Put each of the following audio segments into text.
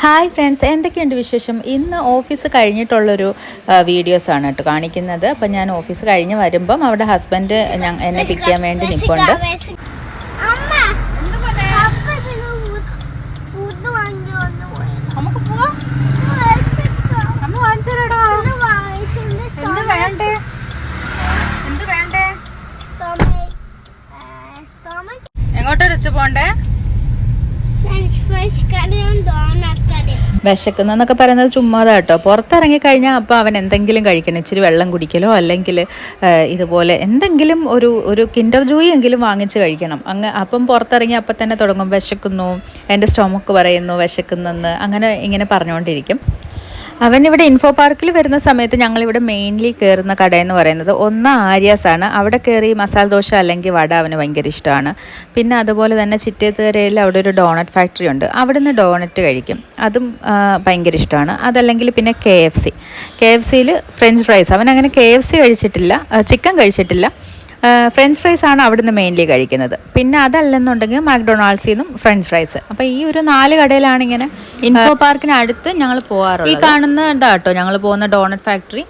Hi friends, എന്തൊക്കെയുണ്ട് വിശേഷം? ഇന്ന് ഓഫീസ് കഴിഞ്ഞിട്ടുള്ളൊരു വീഡിയോസാണ് കേട്ടോ കാണിക്കുന്നത്. അപ്പം ഞാൻ ഓഫീസ് കഴിഞ്ഞ് വരുമ്പം അവിടെ ഹസ്ബൻഡ് എന്നെ പിക്ക് ചെയ്യാൻ വേണ്ടി നിൽപ്പുണ്ട്. എങ്ങോട്ടാ വെച്ച് പോണ്ടേ? വിശക്കുന്നൊക്കെ പറയുന്നത് ചുമ്മാതാ കേട്ടോ. പുറത്തിറങ്ങി കഴിഞ്ഞാൽ അപ്പോൾ അവൻ എന്തെങ്കിലും കഴിക്കണം, ഇച്ചിരി വെള്ളം കുടിക്കലോ അല്ലെങ്കിൽ ഇതുപോലെ എന്തെങ്കിലും ഒരു കിൻഡർ ജോയി എങ്കിലും വാങ്ങിച്ച് കഴിക്കണം. അപ്പം പുറത്തിറങ്ങി അപ്പം തന്നെ തുടങ്ങും വിശക്കുന്നു, എൻ്റെ സ്റ്റൊമക്ക് പറയുന്നു വിശക്കുന്നെന്ന്, അങ്ങനെ ഇങ്ങനെ പറഞ്ഞുകൊണ്ടിരിക്കും. അവനിവിടെ ഇൻഫോ പാർക്കിൽ വരുന്ന സമയത്ത് ഞങ്ങളിവിടെ മെയിൻലി കയറുന്ന കടയെന്ന് പറയുന്നത് ഒന്ന് ആര്യാസാണ്. അവിടെ കയറി മസാല ദോശ അല്ലെങ്കിൽ വട അവന് ഭയങ്കര ഇഷ്ടമാണ്. പിന്നെ അതുപോലെ തന്നെ ചിറ്റേത്തുകരയിൽ അവിടെ ഒരു ഡോണറ്റ് ഫാക്ടറി ഉണ്ട്, അവിടെ നിന്ന് ഡോണറ്റ് കഴിക്കും, അതും ഭയങ്കര ഇഷ്ടമാണ്. അതല്ലെങ്കിൽ പിന്നെ KFCയിൽ ഫ്രഞ്ച് ഫ്രൈസ്, അവനങ്ങനെ KFC കഴിച്ചിട്ടില്ല, ചിക്കൻ കഴിച്ചിട്ടില്ല, ഫ്രഞ്ച് ഫ്രൈസ് ആണ് അവിടുന്ന് മെയിൻലി കഴിക്കുന്നത്. പിന്നെ അതല്ലെന്നുണ്ടെങ്കിൽ മാക്ഡൊണാൾഡ്സിൽ നിന്നും ഫ്രഞ്ച് ഫ്രൈസ്. അപ്പോൾ ഈ ഒരു 4 കടയിലാണ് ഇങ്ങനെ ഇൻഫോ പാർക്കിന് അടുത്ത് ഞങ്ങൾ പോകാറുള്ളത്. ഈ കാണുന്ന എന്താ കേട്ടോ ഞങ്ങൾ പോകുന്ന ഡോണറ്റ് ഫാക്ടറി.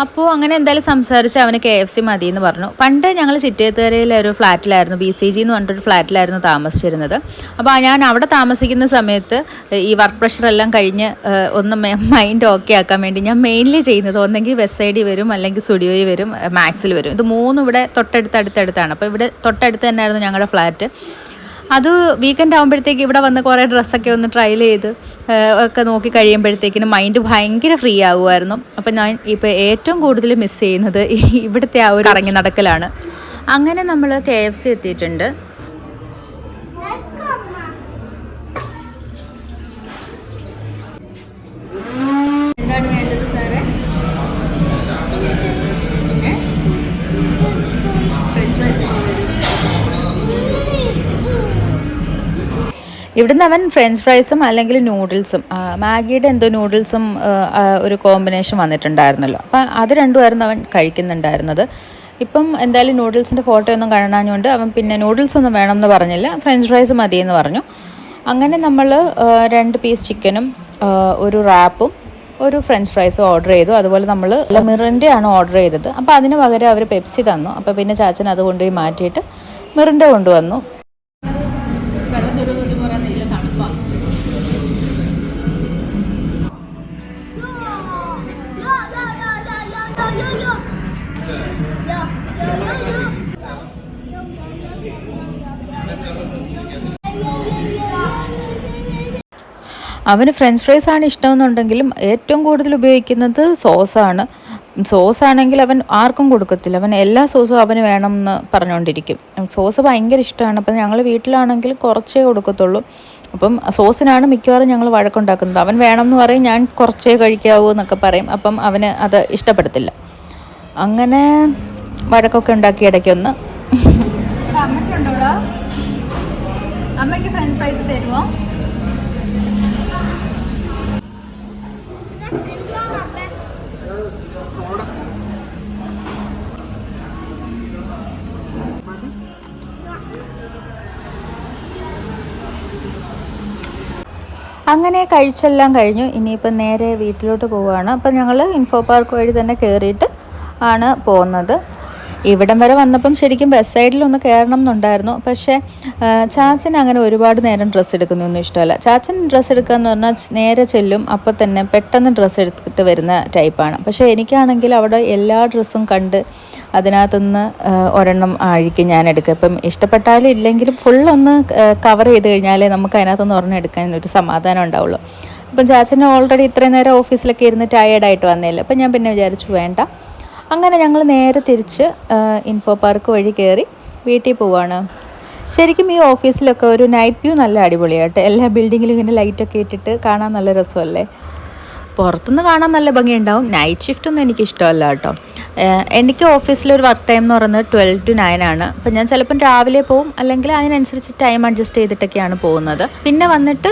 അപ്പോൾ അങ്ങനെ എന്തായാലും സംസാരിച്ച് അവന് KFC മതി എന്ന് പറഞ്ഞു. പണ്ട് ഞങ്ങൾ ചിറ്റേത്തുകരയിലെ ഒരു ഫ്ലാറ്റിലായിരുന്നു, BCG എന്ന് പറഞ്ഞിട്ടൊരു ഫ്ലാറ്റിലായിരുന്നു താമസിച്ചിരുന്നത്. അപ്പോൾ ഞാൻ അവിടെ താമസിക്കുന്ന സമയത്ത് ഈ വർക്ക് പ്രഷറെല്ലാം കഴിഞ്ഞ് ഒന്ന് മൈൻഡ് ഓക്കെ ആക്കാൻ വേണ്ടി ഞാൻ മെയിൻലി ചെയ്യുന്നത് ഒന്നെങ്കിൽ വെസ്റ്റ് സൈഡിൽ വരും, അല്ലെങ്കിൽ സ്റ്റുഡിയോയിൽ വരും, മാക്സിൽ വരും. ഇത് 3 ഇവിടെ അടുത്തടുത്താണ്. അപ്പോൾ ഇവിടെ തൊട്ടടുത്ത് തന്നെയായിരുന്നു ഞങ്ങളുടെ ഫ്ലാറ്റ്. അത് വീക്കെൻഡ് ആകുമ്പോഴത്തേക്ക് ഇവിടെ വന്ന് കുറേ ഡ്രസ്സൊക്കെ ഒന്ന് ട്രയൽ ചെയ്ത് ഒക്കെ നോക്കി കഴിയുമ്പോഴത്തേക്കിനും മൈൻഡ് ഭയങ്കര ഫ്രീ ആകുമായിരുന്നു. അപ്പം ഞാൻ ഇപ്പോൾ ഏറ്റവും കൂടുതൽ മിസ് ചെയ്യുന്നത് ഇവിടുത്തെ ആ ഒരു ഇറങ്ങി നടക്കലാണ്. അങ്ങനെ നമ്മൾ KFC എത്തിയിട്ടുണ്ട്. എന്താണ് വേണ്ടത് സാറേ? ഇവിടുന്ന് അവൻ ഫ്രഞ്ച് ഫ്രൈസും അല്ലെങ്കിൽ നൂഡിൽസും, മാഗിയുടെ എന്തോ നൂഡിൽസും ഒരു കോമ്പിനേഷൻ വന്നിട്ടുണ്ടായിരുന്നല്ലോ, അപ്പം അത് രണ്ടുമായിരുന്നു അവൻ കഴിക്കുന്നുണ്ടായിരുന്നത്. ഇപ്പം എന്തായാലും നൂഡിൽസിൻ്റെ ഫോട്ടോ ഒന്നും കാണാഞ്ഞുകൊണ്ട് അവൻ പിന്നെ നൂഡിൽസ് ഒന്നും വേണമെന്ന് പറഞ്ഞില്ല, ഫ്രഞ്ച് ഫ്രൈസ് മതിയെന്ന് പറഞ്ഞു. അങ്ങനെ നമ്മൾ 2 പീസ് ചിക്കനും ഒരു റാപ്പും ഒരു ഫ്രഞ്ച് ഫ്രൈസും ഓർഡർ ചെയ്തു. അതുപോലെ നമ്മൾ മിറിൻ്റെ ആണ് ഓർഡർ ചെയ്തത്. അപ്പോൾ അതിന് പകരം അവർ പെപ്സി തന്നു. അപ്പോൾ പിന്നെ ചാച്ചൻ അത് കൊണ്ടുപോയി മാറ്റിയിട്ട് മിറിൻ്റെ കൊണ്ടുവന്നു. അവന് ഫ്രഞ്ച് ഫ്രൈസ് ആണ് ഇഷ്ടമെന്നുണ്ടെങ്കിലും ഏറ്റവും കൂടുതൽ ഉപയോഗിക്കുന്നത് സോസാണ്. സോസാണെങ്കിൽ അവൻ ആർക്കും കൊടുക്കത്തില്ല, അവൻ എല്ലാ സോസും അവന് വേണം എന്ന് പറഞ്ഞുകൊണ്ടിരിക്കും. സോസ് ഭയങ്കര ഇഷ്ടമാണ്. അപ്പം ഞങ്ങൾ വീട്ടിലാണെങ്കിൽ കുറച്ചേ കൊടുക്കത്തുള്ളൂ. അപ്പം സോസിനാണ് മിക്കവാറും ഞങ്ങൾ വഴക്കുണ്ടാക്കുന്നത്. അവൻ വേണം എന്ന് പറയും, ഞാൻ കുറച്ചേ കഴിക്കാവൂ എന്നൊക്കെ പറയും. അപ്പം അവന് അത് ഇഷ്ടപ്പെടത്തില്ല. അങ്ങനെ വഴക്കൊക്കെ ഉണ്ടാക്കി ഇടയ്ക്കൊന്ന്. അമ്മയ്ക്ക് ഫ്രഞ്ച് ഫ്രൈസ് തരുമോ? അങ്ങനെ കഴിച്ചെല്ലാം കഴിഞ്ഞു. ഇനിയിപ്പം നേരെ വീട്ടിലോട്ട് പോവുകയാണ്. അപ്പം ഞങ്ങൾ ഇൻഫോ പാർക്ക് വഴി തന്നെ കയറിയിട്ട് ആണ് പോകുന്നത്. ഇവിടം വരെ വന്നപ്പം ശരിക്കും ബസ് സൈഡിലൊന്ന് കയറണം എന്നുണ്ടായിരുന്നു. പക്ഷേ ചാച്ചൻ അങ്ങനെ ഒരുപാട് നേരം ഡ്രസ്സ് എടുക്കുന്നതൊന്നും ഇഷ്ടമല്ല. ചാച്ചൻ ഡ്രസ്സ് എടുക്കുക എന്ന് പറഞ്ഞാൽ നേരെ ചെല്ലും, അപ്പോൾ തന്നെ പെട്ടെന്ന് ഡ്രസ്സ് എടുത്തിട്ട് വരുന്ന ടൈപ്പാണ്. പക്ഷേ എനിക്കാണെങ്കിൽ അവിടെ എല്ലാ ഡ്രസ്സും കണ്ട് അതിനകത്തുനിന്ന് ഒരെണ്ണം ആയിരിക്കും ഞാൻ എടുക്കുക. ഇപ്പം ഇഷ്ടപ്പെട്ടാലും ഇല്ലെങ്കിലും ഫുള്ളൊന്ന് കവർ ചെയ്ത് കഴിഞ്ഞാലേ നമുക്ക് അതിനകത്തുനിന്ന് ഒരെണ്ണം എടുക്കാൻ ഒരു സമാധാനം ഉണ്ടാവുള്ളൂ. അപ്പം ചാച്ചന് ഓൾറെഡി ഇത്രയും നേരം ഓഫീസിലൊക്കെ ഇരുന്ന് ടയേർഡായിട്ട് വന്നില്ല. അപ്പം ഞാൻ പിന്നെ വിചാരിച്ചു വേണ്ട. അങ്ങനെ ഞങ്ങൾ നേരെ തിരിച്ച് ഇൻഫോ പാർക്ക് വഴി കയറി വീട്ടിൽ പോവാണ്. ശരിക്കും ഈ ഓഫീസിലൊക്കെ ഒരു നൈറ്റ് വ്യൂ നല്ല അടിപൊളിയായിട്ട്, എല്ലാ ബിൽഡിങ്ങിലും ഇങ്ങനെ ലൈറ്റൊക്കെ ഇട്ടിട്ട് കാണാൻ നല്ല രസമല്ലേ. പുറത്തുനിന്ന് കാണാൻ നല്ല ഭംഗിയുണ്ടാവും. നൈറ്റ് ഷിഫ്റ്റൊന്നും എനിക്കിഷ്ടമല്ല കേട്ടോ. എനിക്ക് ഓഫീസിലൊരു വർക്ക് ടൈം എന്ന് പറയുന്നത് 12 to 9 ആണ്. അപ്പം ഞാൻ ചിലപ്പം രാവിലെ പോവും, അല്ലെങ്കിൽ അതിനനുസരിച്ച് ടൈം അഡ്ജസ്റ്റ് ചെയ്തിട്ടൊക്കെയാണ് പോകുന്നത്. പിന്നെ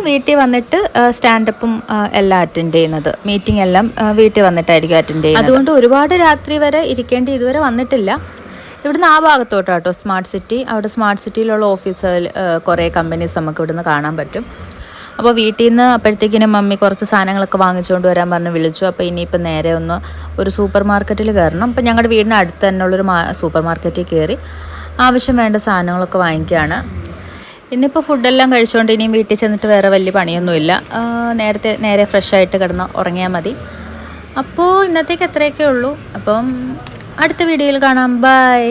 വീട്ടിൽ വന്നിട്ട് സ്റ്റാൻഡപ്പും എല്ലാം അറ്റൻഡ് ചെയ്യുന്നത്, മീറ്റിംഗ് എല്ലാം വീട്ടിൽ വന്നിട്ടായിരിക്കും അറ്റൻഡ് ചെയ്യുന്നത്. അതുകൊണ്ട് ഒരുപാട് രാത്രി വരെ ഇരിക്കേണ്ടി ഇതുവരെ വന്നിട്ടില്ല. ഇവിടുന്ന് ആ ഭാഗത്തോട്ടാട്ടോ സ്മാർട്ട് സിറ്റി. അവിടെ സ്മാർട്ട് സിറ്റിയിലുള്ള ഓഫീസുകൾ കുറേ കമ്പനീസ് നമുക്ക് ഇവിടുന്ന് കാണാൻ പറ്റും. അപ്പോൾ വീട്ടിൽ നിന്ന് അപ്പോഴത്തേക്കിനും മമ്മി കുറച്ച് സാധനങ്ങളൊക്കെ വാങ്ങിച്ചുകൊണ്ട് വരാൻ പറഞ്ഞ് വിളിച്ചു. അപ്പോൾ ഇനിയിപ്പോൾ നേരെ ഒന്ന് ഒരു സൂപ്പർ മാർക്കറ്റിൽ കയറണം. അപ്പോൾ ഞങ്ങളുടെ വീടിന് അടുത്ത് തന്നെയുള്ളൊരു സൂപ്പർ മാർക്കറ്റിൽ കയറി ആവശ്യം വേണ്ട സാധനങ്ങളൊക്കെ വാങ്ങിക്കുകയാണ്. ഇന്നിപ്പോൾ ഫുഡെല്ലാം കഴിച്ചുകൊണ്ട് ഇനിയും വീട്ടിൽ ചെന്നിട്ട് വേറെ വലിയ പണിയൊന്നുമില്ല. നേരെ ഫ്രഷായിട്ട് കിടന്ന് ഉറങ്ങിയാൽ മതി. അപ്പോൾ ഇന്നത്തേക്ക് അത്രയൊക്കെ ഉള്ളൂ. അപ്പം അടുത്ത വീഡിയോയിൽ കാണാം. ബൈ.